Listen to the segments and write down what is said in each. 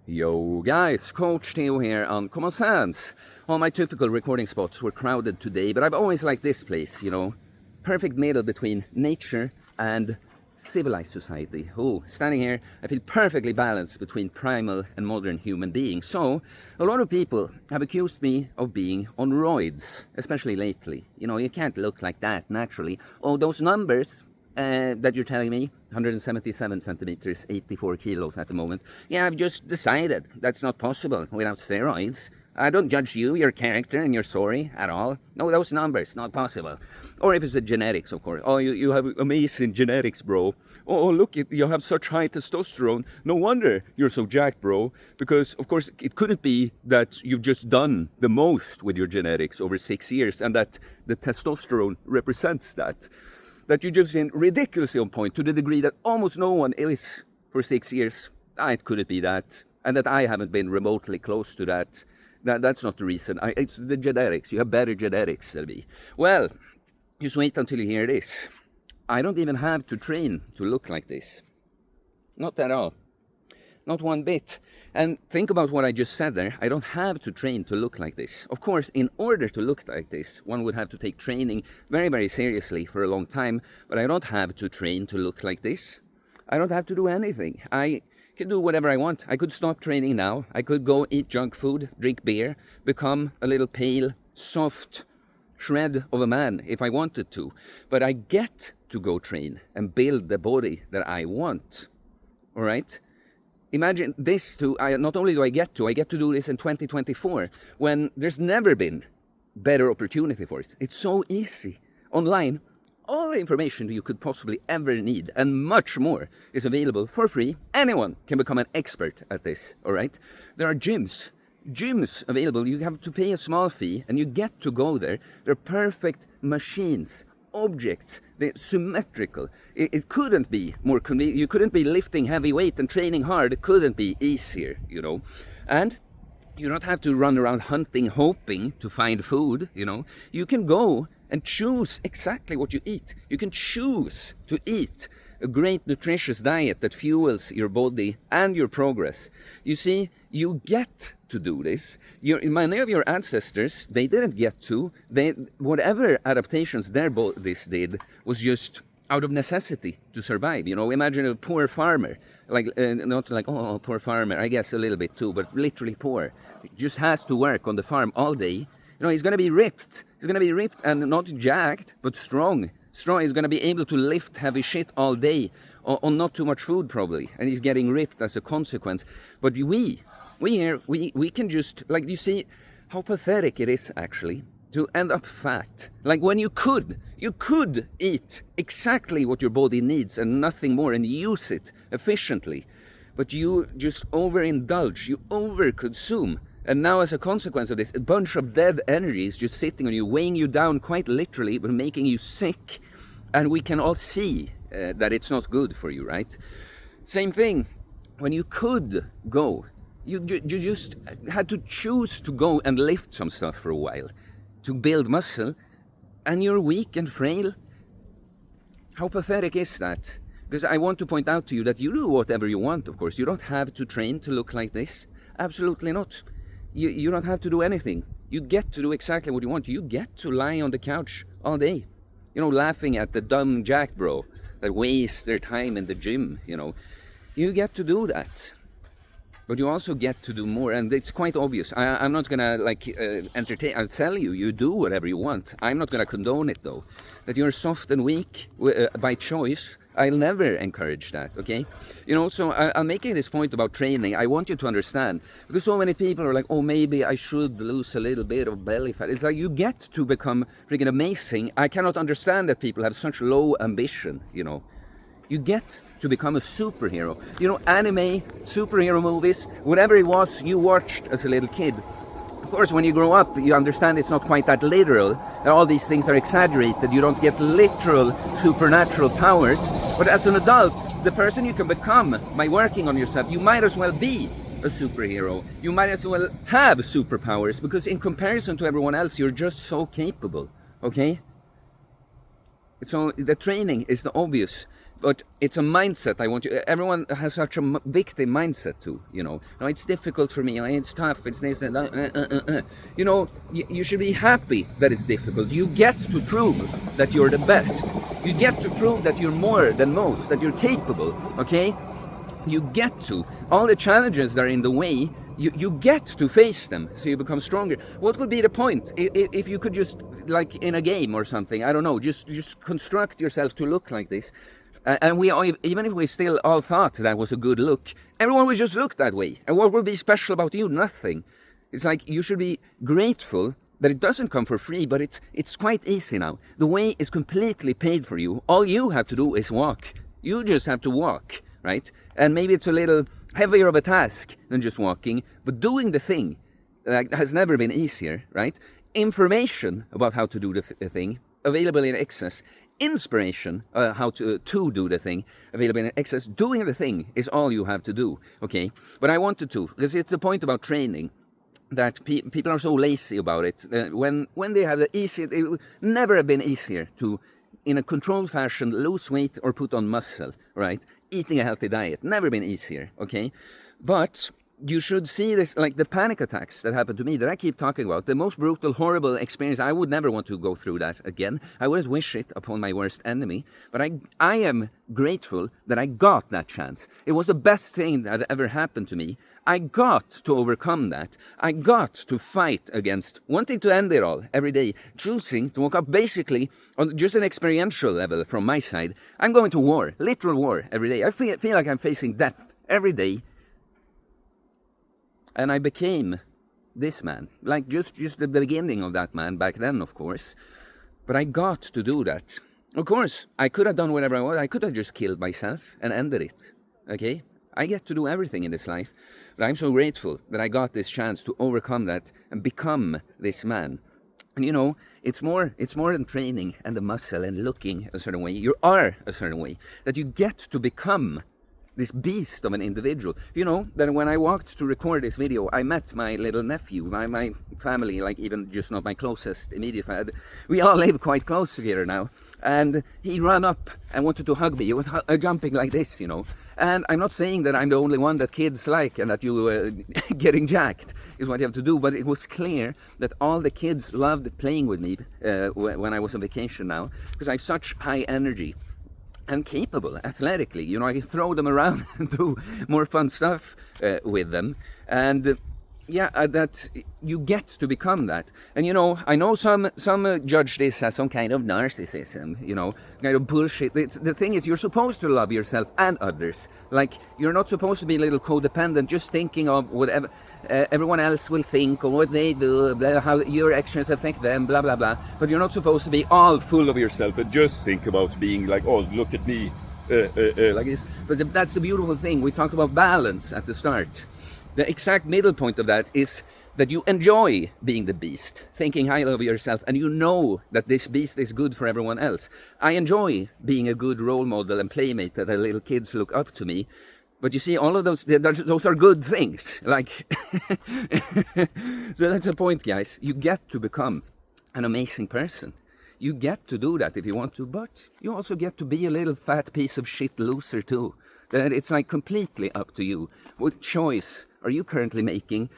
Yo guys, Coach Theo here on Common Sense. All my typical recording spots were crowded today, but I've always liked this place, perfect middle between nature and civilized society. Oh, standing here, I feel perfectly balanced between primal and modern human beings. So, a lot of people have accused me of being on roids, especially lately. You can't look like that naturally. Oh, those numbers that you're telling me, 177 centimeters, 84 kilos at the moment. Yeah, I've just decided that's not possible without steroids. I don't judge you, your character, and your story at all. No, those numbers, not possible. Or if it's the genetics, of course. Oh, you have amazing genetics, bro. Oh, look, you have such high testosterone. No wonder you're so jacked, bro. Because, of course, it couldn't be that you've just done the most with your genetics over 6 years and that the testosterone represents that. That you're just in ridiculously on point to the degree that almost no one is for 6 years. It couldn't be that. And that I haven't been remotely close to that. That's not the reason. It's the genetics. You have better genetics than me. Well, just wait until you hear this. I don't even have to train to look like this. Not at all. Not one bit. And think about what I just said there. I don't have to train to look like this. Of course, in order to look like this, one would have to take training very, very seriously for a long time. But I don't have to train to look like this. I don't have to do anything. I can do whatever I want. I could stop training now. I could go eat junk food, drink beer, become a little pale, soft shred of a man if I wanted to. But I get to go train and build the body that I want. All right? Imagine this not only do I get to do this in 2024 when there's never been better opportunity for it. It's so easy. Online, all the information you could possibly ever need and much more is available for free. Anyone can become an expert at this, all right? There are gyms available. You have to pay a small fee and you get to go there. They're perfect machines, objects, they're symmetrical. It couldn't be more convenient. You couldn't be lifting heavy weight and training hard. It couldn't be easier, And you don't have to run around hunting, hoping to find food, You can go and choose exactly what you eat. You can choose to eat a great nutritious diet that fuels your body and your progress. You see, you get to do this. Many of your ancestors, they didn't get to. Whatever adaptations their bodies did was just out of necessity to survive. Imagine a poor farmer, not like, oh, poor farmer, I guess a little bit too, but literally poor. He just has to work on the farm all day. He's going to be ripped. He's going to be ripped and not jacked, but strong. Strong. He's going to be able to lift heavy shit all day on not too much food probably. And he's getting ripped as a consequence. But we can just, you see how pathetic it is actually to end up fat. Like when you could eat exactly what your body needs and nothing more and use it efficiently. But you just overindulge, you overconsume. And now as a consequence of this, a bunch of dead energy is just sitting on you, weighing you down quite literally, but making you sick. And we can all see that it's not good for you, right? Same thing, when you could go, you just had to choose to go and lift some stuff for a while to build muscle, and you're weak and frail. How pathetic is that? Because I want to point out to you that you do whatever you want, of course. You don't have to train to look like this. Absolutely not. You don't have to do anything. You get to do exactly what you want. You get to lie on the couch all day, laughing at the dumb jack bro that wastes their time in the gym, You get to do that. But you also get to do more, and it's quite obvious. I'm not going to, entertain. I'll tell you, you do whatever you want. I'm not going to condone it, though. That you're soft and weak by choice, I'll never encourage that, okay? So I'm making this point about training. I want you to understand, because so many people are like, oh, maybe I should lose a little bit of belly fat. It's like you get to become freaking amazing. I cannot understand that people have such low ambition, You get to become a superhero. Anime, superhero movies, whatever it was you watched as a little kid. Of course, when you grow up, you understand it's not quite that literal. That all these things are exaggerated. You don't get literal supernatural powers. But as an adult, the person you can become by working on yourself, you might as well be a superhero. You might as well have superpowers, because in comparison to everyone else, you're just so capable. Okay? So the training is the obvious But it's a mindset I want you... Everyone has such a victim mindset too, you know. No, it's difficult for me, it's tough, it's this and You know, you should be happy that it's difficult. You get to prove that you're the best. You get to prove that you're more than most, that you're capable, okay? You get to. All the challenges that are in the way, you get to face them, so you become stronger. What would be the point if you could just, like in a game or something, I don't know, just construct yourself to look like this? And we all, even if we still all thought that was a good look, everyone would just look that way. And what would be special about you? Nothing. It's like you should be grateful that it doesn't come for free, but it's quite easy now. The way is completely paid for you. All you have to do is walk. You just have to walk, right? And maybe it's a little heavier of a task than just walking, but doing the thing has never been easier, right? Information about how to do the thing, available in excess. Inspiration, how to do the thing, available in excess. Doing the thing is all you have to do, okay? But I wanted to, because it's a point about training, that people are so lazy about it. When they have the easy, it would never have been easier to, in a controlled fashion, lose weight or put on muscle, right? Eating a healthy diet, never been easier, okay? But you should see this, like the panic attacks that happened to me, that I keep talking about, the most brutal, horrible experience. I would never want to go through that again. I wouldn't wish it upon my worst enemy, but I am grateful that I got that chance. It was the best thing that ever happened to me. I got to overcome that. I got to fight against wanting to end it all every day, choosing to walk up basically on just an experiential level from my side. I'm going to war, literal war every day. I feel like I'm facing death every day. And I became this man, like just the beginning of that man back then, of course. But I got to do that. Of course, I could have done whatever I wanted. I could have just killed myself and ended it, okay? I get to do everything in this life. But I'm so grateful that I got this chance to overcome that and become this man. And you know, it's more than training and the muscle and looking a certain way. You are a certain way. That you get to become this beast of an individual. You know, that when I walked to record this video, I met my little nephew, my family, like even just not my closest immediate family. We all live quite close together now. And he ran up and wanted to hug me. He was jumping like this, you know. And I'm not saying that I'm the only one that kids like and that you getting jacked is what you have to do, but it was clear that all the kids loved playing with me when I was on vacation now, because I have such high energy. And capable athletically, you know, I can throw them around and do more fun stuff with them. And that you get to become that. And you know, I know some judge this as some kind of narcissism, you know, kind of bullshit. The thing is, you're supposed to love yourself and others. Like, you're not supposed to be a little codependent, just thinking of whatever everyone else will think or what they do, blah, how your actions affect them, blah, blah, blah. But you're not supposed to be all full of yourself and just think about being like, oh, look at me, like this. But that's the beautiful thing. We talked about balance at the start. The exact middle point of that is that you enjoy being the beast, thinking highly of yourself, and you know that this beast is good for everyone else. I enjoy being a good role model and playmate that the little kids look up to me. But you see, all of those are good things. Like, so that's the point, guys. You get to become an amazing person. You get to do that if you want to, but you also get to be a little fat piece of shit loser too. That it's like completely up to you. What choice are you currently making?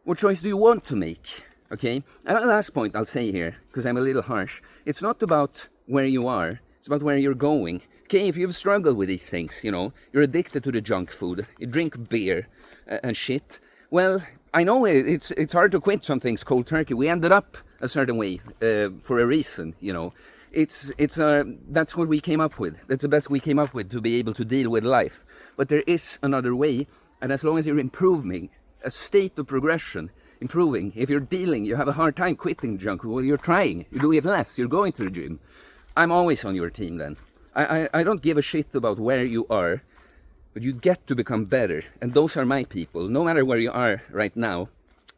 What choice do you want to make? Okay? And the last point I'll say here, because I'm a little harsh, it's not about where you are, it's about where you're going. Okay, if you've struggled with these things, you know, you're addicted to the junk food, you drink beer and shit, well, I know it's hard to quit some things cold turkey. We ended up a certain way for a reason, you know. That's what we came up with. That's the best we came up with to be able to deal with life. But there is another way, and as long as you're improving, a state of progression, improving. If you're dealing, you have a hard time quitting junk, well, you're trying, you do it less, you're going to the gym. I'm always on your team then. I don't give a shit about where you are, but you get to become better. And those are my people, no matter where you are right now,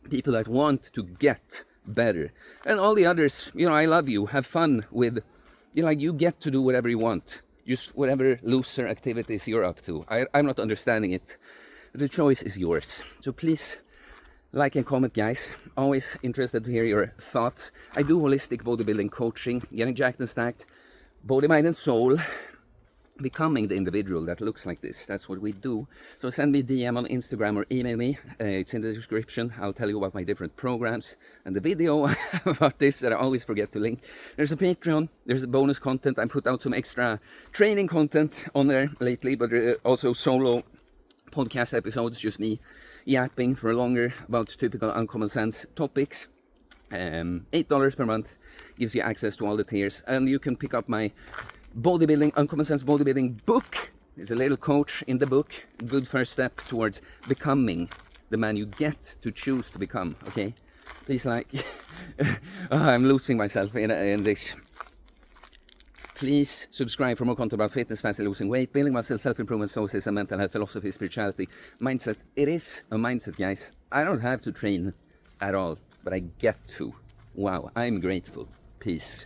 people that want to get better. And all the others, you know, I love you, have fun with, you know, like, you get to do whatever you want, just whatever looser activities you're up to. I'm not understanding it. The choice is yours. So please like and comment, guys. Always interested to hear your thoughts. I do holistic bodybuilding coaching, getting jacked and stacked, body, mind and soul. becoming the individual that looks like this. That's what we do. So send me DM on Instagram or email me. It's in the description. I'll tell you about my different programs and the video about this that I always forget to link. There's a Patreon. There's a bonus content. I put out some extra training content on there lately, but also solo podcast episodes, just me yapping for longer about typical uncommon sense topics. $8 per month gives you access to all the tiers, and you can pick up my bodybuilding, uncommon sense bodybuilding book. There's a little coach in the book. Good first step towards becoming the man you get to choose to become. Okay, please like. I'm losing myself in this. Please subscribe for more content about fitness, fast losing weight, building muscle, self-improvement, stoicism, mental health, philosophy, spirituality, mindset. It is a mindset, guys. I don't have to train at all, but I get to. Wow, I'm grateful. Peace.